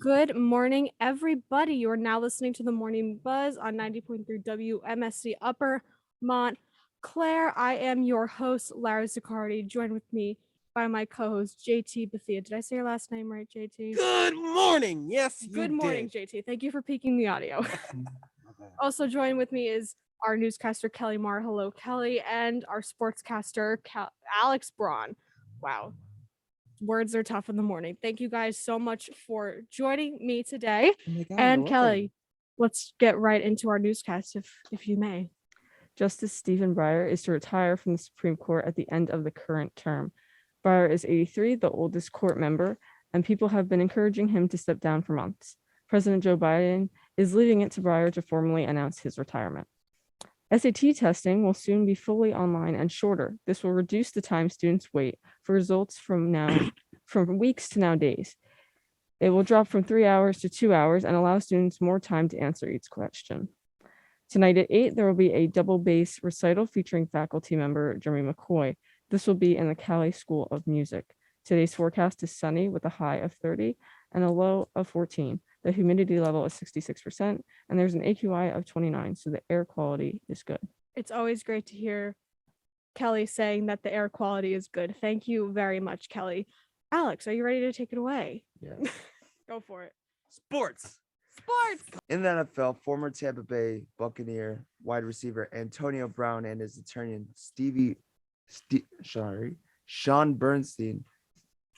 Good morning, everybody. You are now listening to the Morning Buzz on 90.3 WMSC Upper Montclair. I am your host, Lara Ziccardi, joined with me by my co-host, JT Bethea. Did I say your last name right, JT? Good morning. Yes, you Good morning, did. JT. Thank you for peeking the audio. Also joined with me is our newscaster, Kelly Marr. Hello, Kelly. And our sportscaster, Alex Braun. Wow. Words are tough in the morning. Thank you guys so much for joining me today. Oh my God, And you're Kelly, let's get right into our newscast, if you may. Justice Stephen Breyer is to retire from the Supreme Court at the end of the current term. Breyer is 83, the oldest court member, and people have been encouraging him to step down for months. President Joe Biden is leaving it to Breyer to formally announce his retirement. SAT testing will soon be fully online and shorter. This will reduce the time students wait for results from weeks to now days. It will drop from 3 hours to 2 hours and allow students more time to answer each question. Tonight at 8, there will be a double bass recital featuring faculty member Jeremy McCoy. This will be in the Cali School of Music. Today's forecast is sunny with a high of 30 and a low of 14. The humidity level is 66%, and there's an AQI of 29, so the air quality is good. It's always great to hear Kelly saying that the air quality is good. Thank you very much, Kelly. Alex, are you ready to take it away? Yes. Go for it. Sports. In the NFL, former Tampa Bay Buccaneer wide receiver Antonio Brown and his attorney Sean Bernstein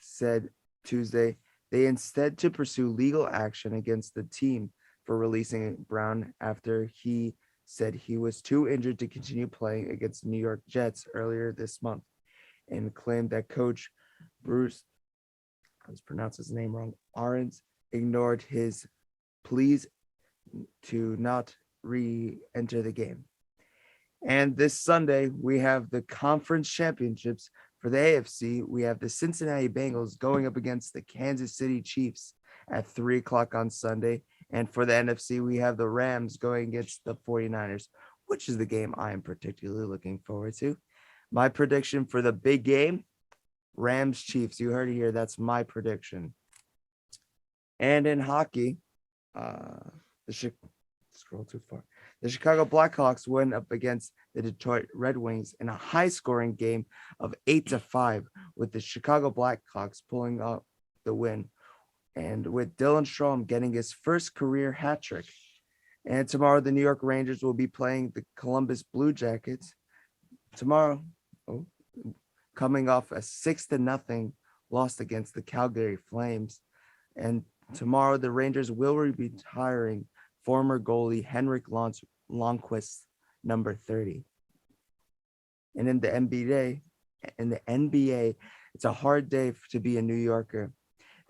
said Tuesday they instead to pursue legal action against the team for releasing Brown after he said he was too injured to continue playing against the New York Jets earlier this month, and claimed that coach Bruce, I was pronounced his name wrong, Arons, ignored his pleas to not re-enter the game. And this Sunday, we have the conference championships. For the AFC, we have the Cincinnati Bengals going up against the Kansas City Chiefs at 3 o'clock on Sunday. And for the NFC, we have the Rams going against the 49ers, which is the game I am particularly looking forward to. My prediction for the big game, Rams Chiefs. You heard it here. That's my prediction. And in hockey, scroll too far. The Chicago Blackhawks went up against the Detroit Red Wings in a high-scoring game of 8-5, with the Chicago Blackhawks pulling out the win, and with Dylan Strome getting his first career hat trick. And tomorrow, the New York Rangers will be playing the Columbus Blue Jackets. Tomorrow, coming off a 6-0 loss against the Calgary Flames, and tomorrow, the Rangers will be retiring former goalie Henrik Lundqvist, number 30. And in the NBA, it's a hard day to be a New Yorker.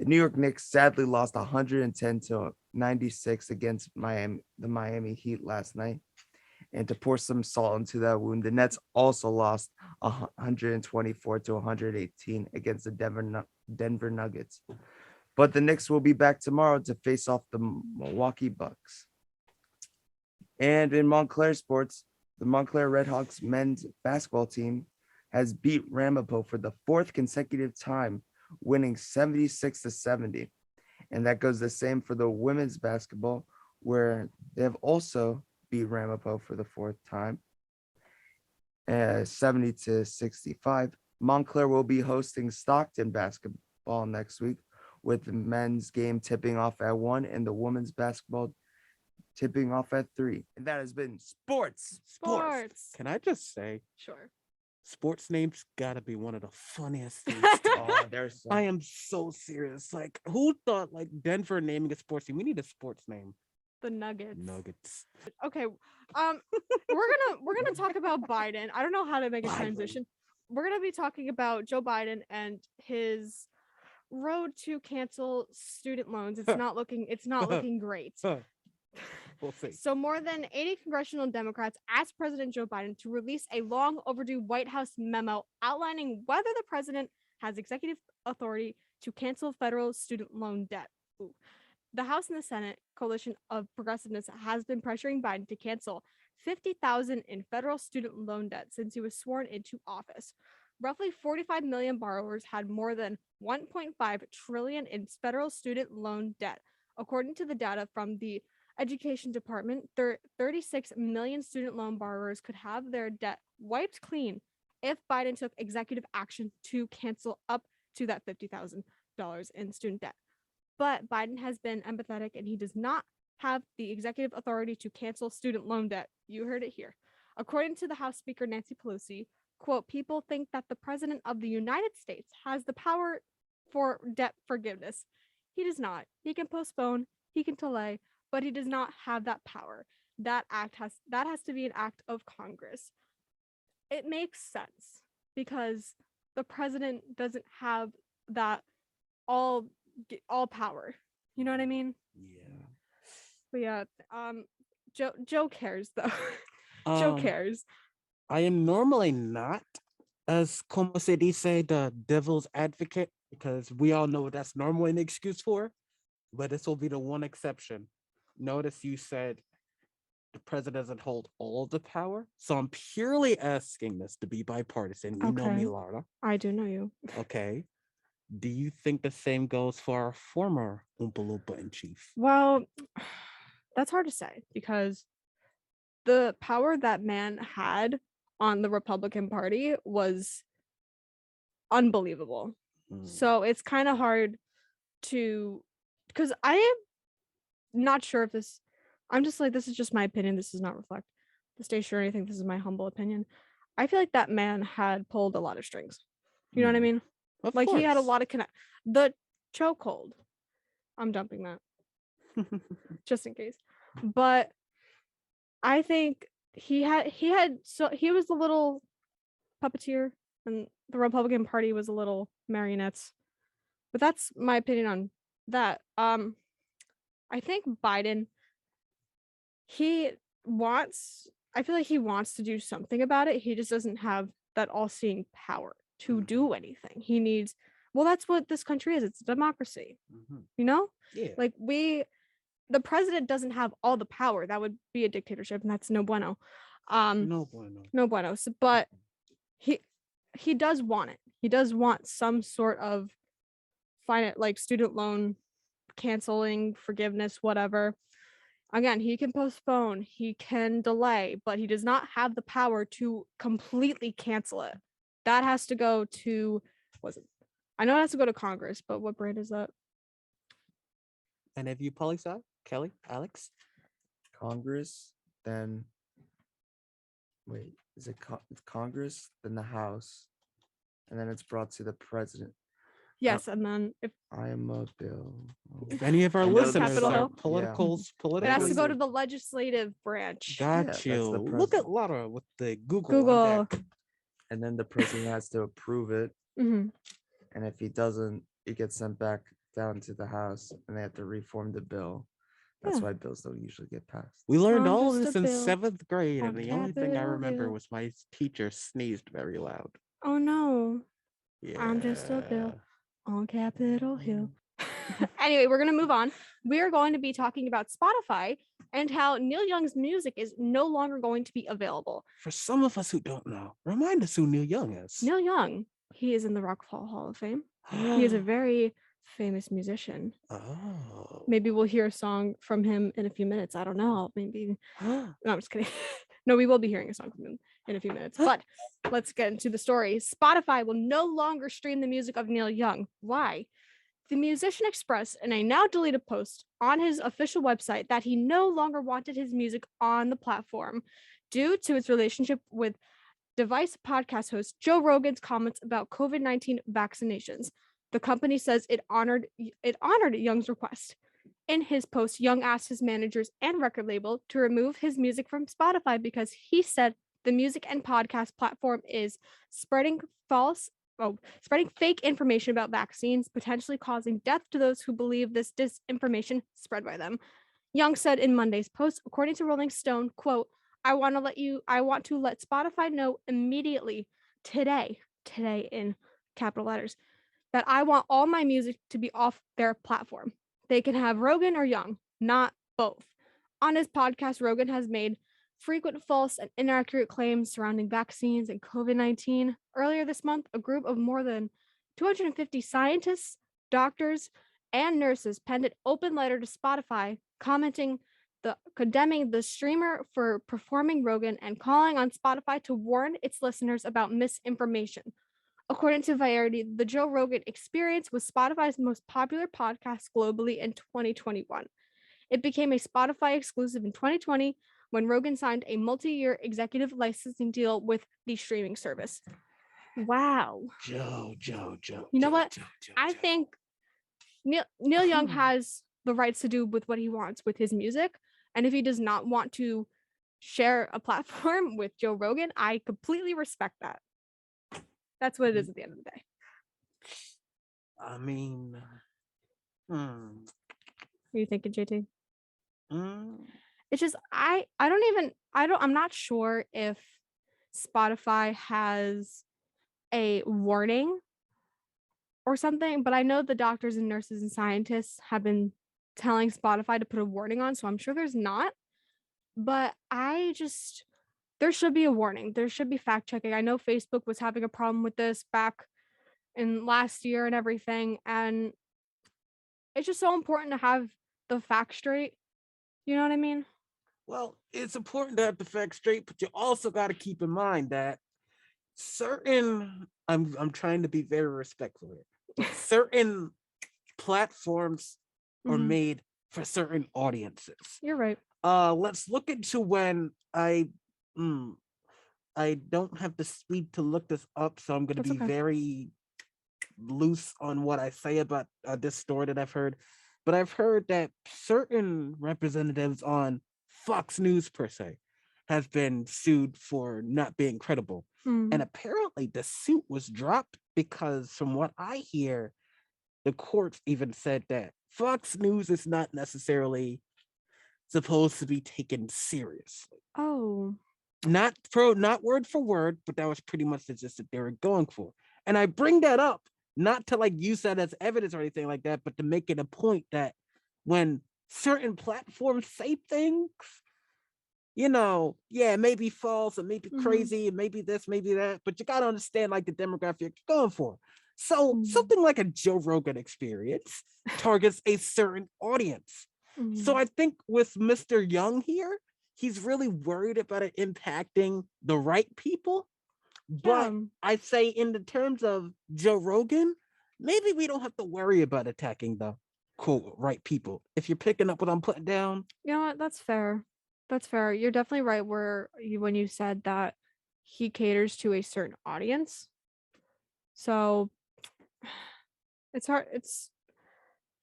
The New York Knicks sadly lost 110-96 against the Miami Heat last night. And to pour some salt into that wound, the Nets also lost 124-118 against the Denver Nuggets. But the Knicks will be back tomorrow to face off the Milwaukee Bucks. And in Montclair sports, the Montclair Redhawks men's basketball team has beat Ramapo for the fourth consecutive time, winning 76-70. And that goes the same for the women's basketball, where they have also beat Ramapo for the fourth time, 70-65. Montclair will be hosting Stockton basketball next week, with the men's game tipping off at 1 and the women's basketball tipping off at 3. And that has been sports. Can I just say, Sure. sports names gotta be one of the funniest things. Oh, there's some. I am so serious. Like, who thought like Denver naming a sports team? We need a sports name. The Nuggets. Nuggets. Okay. We're gonna talk about Biden. I don't know how to make a Biden. transition. We're gonna be talking about Joe Biden and his road to cancel student loans. It's not looking great. We'll see. So more than 80 congressional Democrats asked President Joe Biden to release a long overdue White House memo outlining whether the president has executive authority to cancel federal student loan debt. Ooh. The House and the Senate coalition of progressiveness has been pressuring Biden to cancel $50,000 in federal student loan debt since he was sworn into office. Roughly 45 million borrowers had more than $1.5 trillion in federal student loan debt, According to the data from the Education Department, 36 million student loan borrowers could have their debt wiped clean if Biden took executive action to cancel up to that $50,000 in student debt. But Biden has been empathetic and he does not have the executive authority to cancel student loan debt. You heard it here. According to the House Speaker Nancy Pelosi, quote, people think that the president of the United States has the power for debt forgiveness. He does not. He can postpone, he can delay, but he does not have that power. That has to be an act of Congress. It makes sense because the president doesn't have that all power. You know what I mean? Yeah. But yeah, Joe cares though. Joe cares. I am normally not, as como se dice, the devil's advocate, because we all know what that's normally an excuse for, but this will be the one exception. Notice you said the president doesn't hold all the power, so I'm purely asking this to be bipartisan. You know me, Okay. Lara. I do know you. Okay. Do you think the same goes for our former Oompa Loompa in chief? Well, that's hard to say because the power that man had on the Republican Party was unbelievable. So it's kind of hard to, because I am not sure if this, I'm just like, this is just my opinion. This does not reflect the station or anything. This is my humble opinion. I feel like that man had pulled a lot of strings. You know what I mean? Of Like course. he had a lot of the chokehold. I'm dumping that just in case. But I think he was the little puppeteer and the Republican Party was a little marionettes. But that's my opinion on that. I think Biden, I feel like he wants to do something about it. He just doesn't have that all-seeing power to do anything. He needs, well, that's what this country is. It's a democracy. You know? Yeah. Like the president doesn't have all the power. That would be a dictatorship, and that's no bueno. No bueno. No bueno. So, but he does want it. He does want some sort of like student loan canceling, forgiveness, whatever. Again, he can postpone, he can delay, but he does not have the power to completely cancel it. That has to go to, I know it has to go to Congress, but what brand is that? And have you poli sci, Kelly, Alex? Congress, then wait, is it it's Congress, then the House, and then it's brought to the president. Yes, and then if I am a bill. If any of our I know listeners Capitol are Hill? politicals, it has to go to politically the legislative branch. got that's you. the Look at president. Lara with the Google. Google. On deck. And then the president has to approve it. Mhm. And if he doesn't, it gets sent back down to the House and they have to reform the bill. That's Yeah. why bills don't usually get passed. We learned I'm all just this a in bill 7th grade, on and the only thing I Capitol remember Hill. was my teacher sneezed very loud. Oh no. Yeah. I'm just a bill on Capitol Hill. Anyway, we're going to move on. We are going to be talking about Spotify and how Neil Young's music is no longer going to be available. For some of us who don't know, remind us who Neil Young is. Neil Young, he is in the Rock Hall of Fame. He is a very famous musician. Oh. Maybe we'll hear a song from him in a few minutes. I don't know. Maybe. Oh. No, I'm just kidding. No, we will be hearing a song from him in a few minutes. But let's get into the story. Spotify will no longer stream the music of Neil Young. Why? The musician expressed in a now deleted post on his official website that he no longer wanted his music on the platform due to its relationship with Device podcast host Joe Rogan's comments about COVID-19 vaccinations. The company says it honored Young's request. In his post, Young asked his managers and record label to remove his music from Spotify because he said the music and podcast platform is spreading fake information about vaccines, potentially causing death to those who believe this disinformation spread by them. Young said in Monday's post, according to Rolling Stone, quote, I want to let Spotify know immediately today in capital letters, that I want all my music to be off their platform. They can have Rogan or Young, not both. On his podcast, Rogan has made frequent false and inaccurate claims surrounding vaccines and COVID-19. Earlier this month, a group of more than 250 scientists, doctors, and nurses penned an open letter to Spotify condemning the streamer for performing Rogan and calling on Spotify to warn its listeners about misinformation. According to Variety, the Joe Rogan Experience was Spotify's most popular podcast globally in 2021. It became a Spotify exclusive in 2020 when Rogan signed a multi-year executive licensing deal with the streaming service. Wow. Joe. You know what? I think Neil Young has the rights to do with what he wants with his music. And if he does not want to share a platform with Joe Rogan, I completely respect that. That's what it is at the end of the day. I mean, What are you thinking, JT? mm, It's just I'm not sure if Spotify has a warning or something, but I know the doctors and nurses and scientists have been telling Spotify to put a warning on, so I'm sure there's not. But there should be a warning. There should be fact checking. I know Facebook was having a problem with this back in last year and everything, and it's just so important to have the facts straight. You know what I mean? well, it's important to have the facts straight, but you also got to keep in mind that I'm trying to be very respectful here, but certain platforms are Mhm. made for certain audiences. You're right. Let's look into when I don't have the speed to look this up, so I'm going to That's be okay. very loose on what I say about this story that I've heard. But I've heard that certain representatives on Fox News, per se, have been sued for not being credible. And apparently the suit was dropped because, from what I hear, the courts even said that Fox News is not necessarily supposed to be taken seriously. Oh. Not word for word, but that was pretty much the gist that they were going for. And I bring that up not to like use that as evidence or anything like that, but to make it a point that when certain platforms say things, yeah, it may be false, it may be crazy, it may be this, maybe that, but you gotta understand like the demographic you're going for. So something like a Joe Rogan Experience targets a certain audience. So I think with Mr. Young here, he's really worried about it impacting the right people. But I say in the terms of Joe Rogan, maybe we don't have to worry about attacking the quote right people. If you're picking up what I'm putting down. You know what? That's fair. That's fair. You're definitely right when you said that he caters to a certain audience. So it's hard.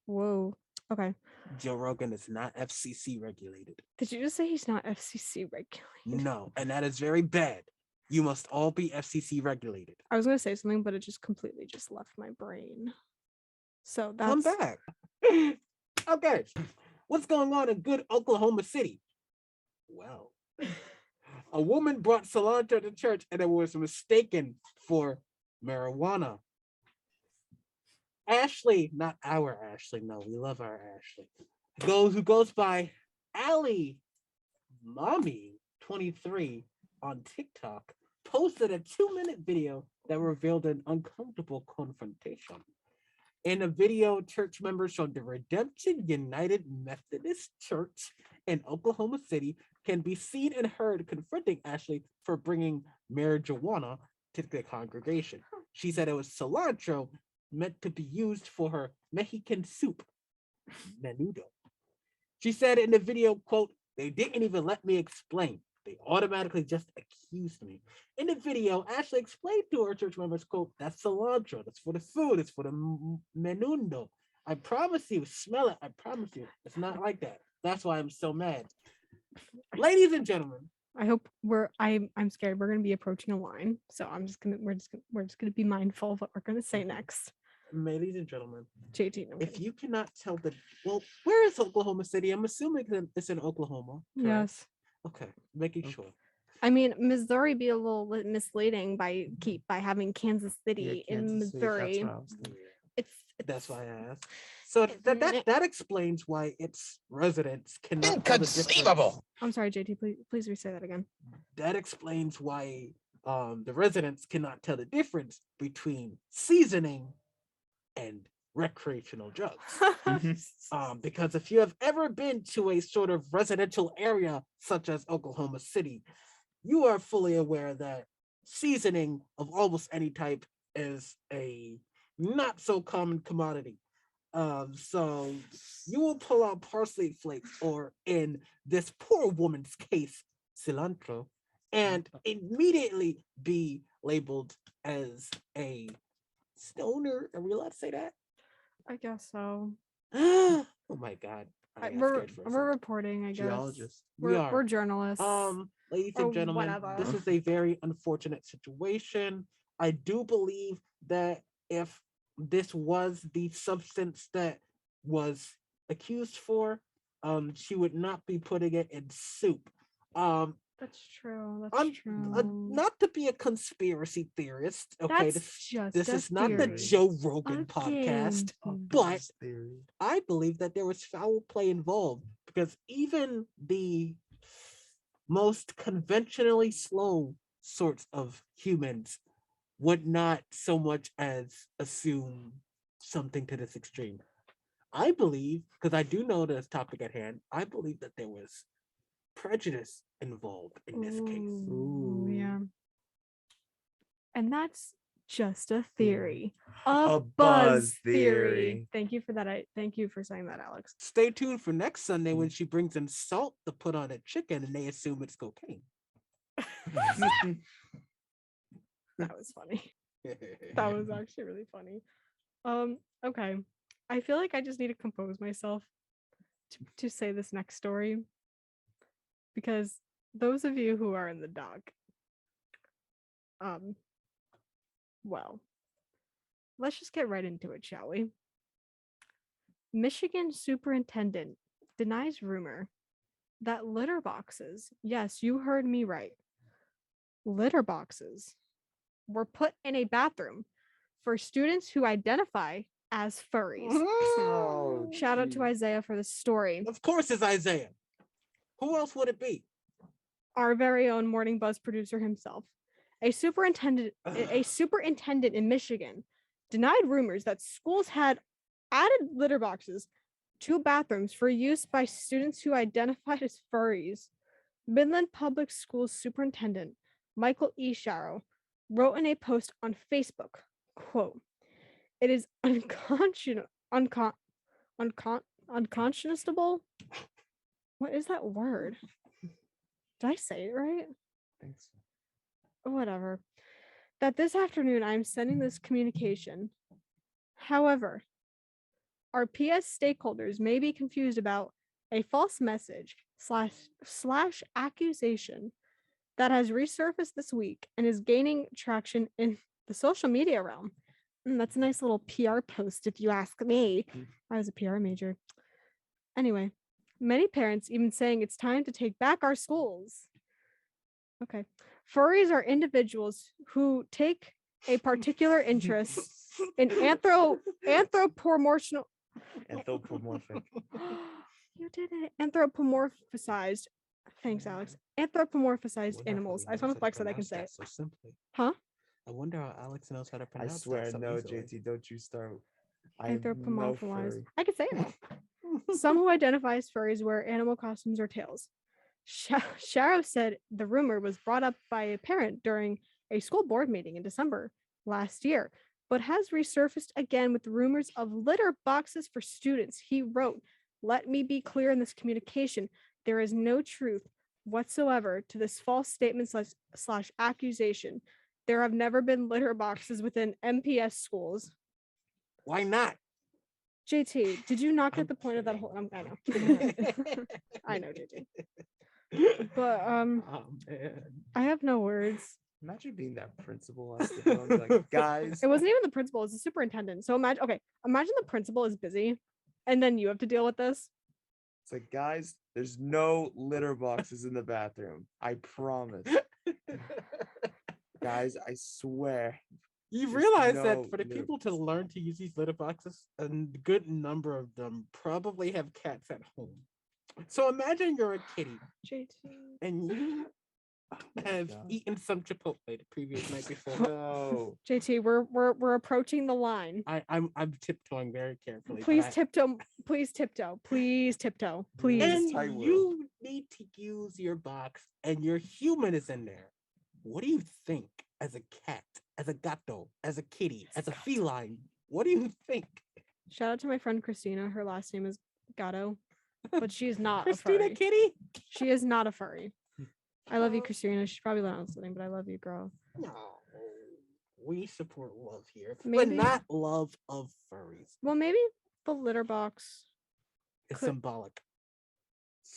Whoa. Okay. Joe Rogan is not FCC regulated. Did you just say he's not FCC regulated? No, and that is very bad. You must all be FCC regulated. I was going to say something, but it just completely just left my brain. So that's... Come back. Okay. What's going on in good Oklahoma City? Well, a woman brought cilantro to church and it was mistaken for marijuana. Ashley, not our Ashley, no, we love our Ashley, who goes by Allie Mommy 23 on TikTok, posted a 2-minute video that revealed an uncomfortable confrontation. In the video, church members from the Redemption United Methodist Church in Oklahoma City can be seen and heard confronting Ashley for bringing marijuana to the congregation. She said it was cilantro meant to be used for her Mexican soup, menudo. She said in the video, quote, "They didn't even let me explain. They automatically just accused me." In the video, Ashley explained to her church members, quote, "That's cilantro. That's for the food. It's for the menudo. I promise you, smell it. I promise you. It's not like that. That's why I'm so mad." Ladies and gentlemen. I hope I'm scared. We're gonna be approaching a line. So we're just gonna be mindful of what we're gonna say next. Ladies and gentlemen, JT, if you cannot tell where is Oklahoma City? I'm assuming it's in Oklahoma. Correct? Yes. Okay, making sure. I mean, Missouri be a little misleading by having Kansas City in Missouri. That's why I asked. So that explains why its residents cannot. Inconceivable. I'm sorry, JT. Please re-say that again. That explains why the residents cannot tell the difference between seasoning and recreational drugs. Because if you have ever been to a sort of residential area such as Oklahoma City, you are fully aware that seasoning of almost any type is a not so common commodity. So you will pull out parsley flakes, or in this poor woman's case, cilantro, and immediately be labeled as a stoner. Are we allowed to say that? I guess so. Oh my god. I got We're scared for a we're second. reporting, I guess. Geologist. We are. We're journalists. Ladies or and gentlemen, whatever. this is a very unfortunate situation. I do believe that if this was the substance that was accused for, she would not be putting it in soup. That's true. That's true. Not to be a conspiracy theorist, okay? That's just This a is not the theory. Joe Rogan Again. podcast, Mm. but Theory. I believe that there was foul play involved, because even the most conventionally slow sorts of humans would not so much as assume something to this extreme. I believe, because I do know this topic at hand, I believe that there was prejudice involved in this case. Ooh, yeah. And that's just a theory. A Buzz buzz theory. theory. Thank you for that. Thank you for saying that, Alex. Stay tuned for next Sunday when she brings in salt to put on a chicken and they assume it's cocaine. That was funny. That was actually really funny. Okay. I feel like I just need to compose myself to say this next story, because those of you who are in the dark, well, let's just get right into it, shall we? Michigan superintendent denies rumor that litter boxes, yes, you heard me right, litter boxes were put in a bathroom for students who identify as furries. Oh, Shout out to geez. Isaiah for the story. Of course it's Isaiah. Who else would it be? Our very own Morning Buzz producer himself. A superintendent in Michigan denied rumors that schools had added litter boxes to bathrooms for use by students who identified as furries. Midland Public Schools Superintendent Michael E. Sharrow wrote in a post on Facebook, quote, "It is unconscionable. What is that word? Did I say it right? Thanks. Whatever. That this afternoon I'm sending this communication. However, our PS stakeholders may be confused about a false message slash accusation that has resurfaced this week and is gaining traction in the social media realm." That's a nice little PR post, if you ask me. I was a PR major. Anyway, many parents even saying it's time to take back our schools. Okay. Furries are individuals who take a particular interest in anthropomorphic. You did it. Anthropomorphized. Thanks, Alex. Anthropomorphized animals. I just want to flex that I can say it. So simply. Huh? I wonder how Alex knows how to I pronounce swear, that so no, easily. JT, don't you start. I have no Anthropomorphized. furry. I can say it now. Some who identify as furries wear animal costumes or tails. Sharrow said the rumor was brought up by a parent during a school board meeting in December last year, but has resurfaced again with rumors of litter boxes for students. He wrote, "Let me be clear in this communication. There is no truth whatsoever to this false statement slash accusation. There have never been litter boxes within MPS schools." Why not? JT, did you not get I'm the point of that whole? I know. I know, JT. But Oh, man. I have no words. Imagine being that principal at the phone, like, guys. It wasn't even the principal; it's the superintendent. So imagine the principal is busy, and then you have to deal with this. It's like, guys, there's no litter boxes in the bathroom. I promise. Guys, I swear. You There's realize no that for the litter people to learn to use these litter boxes, a good number of them probably have cats at home. So imagine you're a kitty JT. and have God. eaten some Chipotle the previous night before. No. JT, we're approaching the line. I'm tiptoeing very carefully. Please tiptoe. Please tiptoe. Please tiptoe. Please. And Tightrope. you need to use your box, and your human is in there. What do you think as a cat, as a gato, as a kitty, as a feline? What do you think? Shout out to my friend Christina. Her last name is Gatto, but she is not a Christina furry. Kitty? She is not a furry. I love you, Christina. She's probably not listening, but I love you, girl. No. We support love here, Maybe- but not love of furries. Well, maybe the litter box. It's Could- symbolic.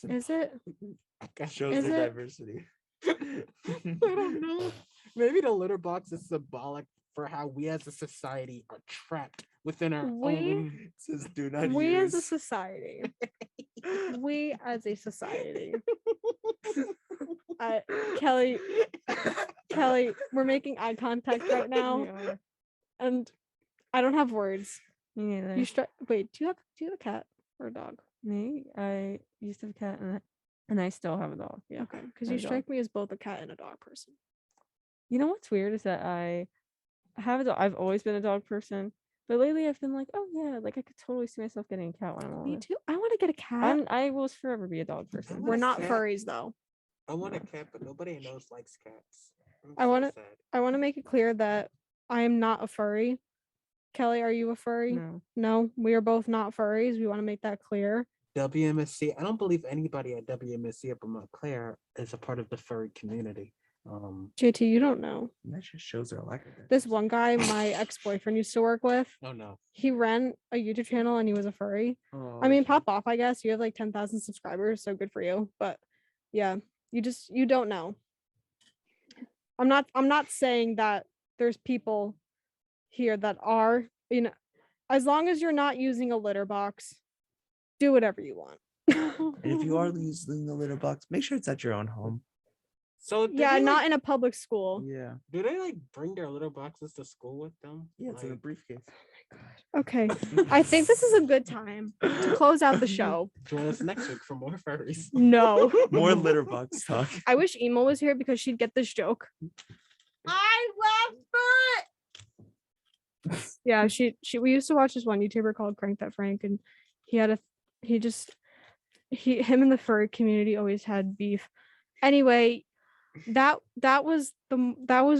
Is it? Shows Is their it? diversity. I don't know. Maybe the litter box is symbolic for how we as a society are trapped within our We- own. It says do not We as a use. society. We as a society. Kelly, we're making eye contact right now, and I don't have words. Me neither. You wait. Do you have a cat or a dog? Me? I used to have a cat and I still have a dog. Yeah. Okay, because I you have a dog. strike me as both a cat and a dog person. You know what's weird is that I have a dog. I've always been a dog person, but lately I've been like, oh yeah, like I could totally see myself getting a cat when I'm older. Me too. I want to get a cat. I will forever be a dog person. We're not cat. furries though. I want a cat, but nobody knows likes cats. I'm I so wanna- sad. I want to make it clear that I am not a furry. Kelly, are you a furry? No. No, we are both not furries. We want to make that clear. WMSC. I don't believe anybody at WMSC up in Montclair is a part of the furry community. JT, you don't know. That just shows their lack of This one guy my ex-boyfriend used to work with, Oh no. he ran a YouTube channel and he was a furry. Oh, I mean, pop off, I guess. You have like 10,000 subscribers, so good for you. But yeah, you don't know. I'm not saying that there's people here that are, as long as you're not using a litter box, do whatever you want. And if you are using the litter box, make sure it's at your own home. So do Yeah, they, not like, in a public school. Yeah. do they like bring their litter boxes to school with them? Yeah, it's in a Like, briefcase. Okay. I think this is a good time to close out the show. join us next week for more furries. No. More litter box talk. I wish Emo was here because she'd get this joke. I love it. Yeah, we used to watch this one YouTuber called Crank That Frank, and him and the furry community always had beef. Anyway, that was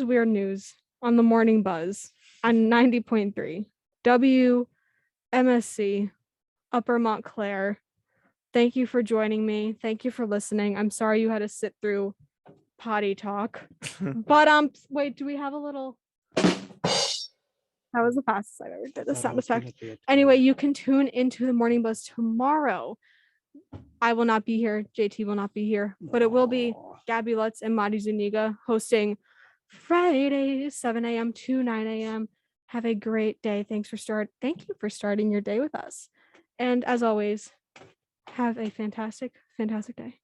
weird news on the Morning Buzz on 90.3 WMSC Upper Montclair. Thank you for joining me. Thank you for listening. I'm sorry you had to sit through potty talk. But wait, do we have a little? That was the fastest I've ever did the sound effect. Anyway, you can tune into the Morning Buzz tomorrow. I will not be here. JT will not be here, but it will be Gabby Lutz and Madi Zuniga hosting Fridays, 7 a.m. to 9 a.m. Have a great day. Thank you for starting your day with us. And as always, have a fantastic, fantastic day.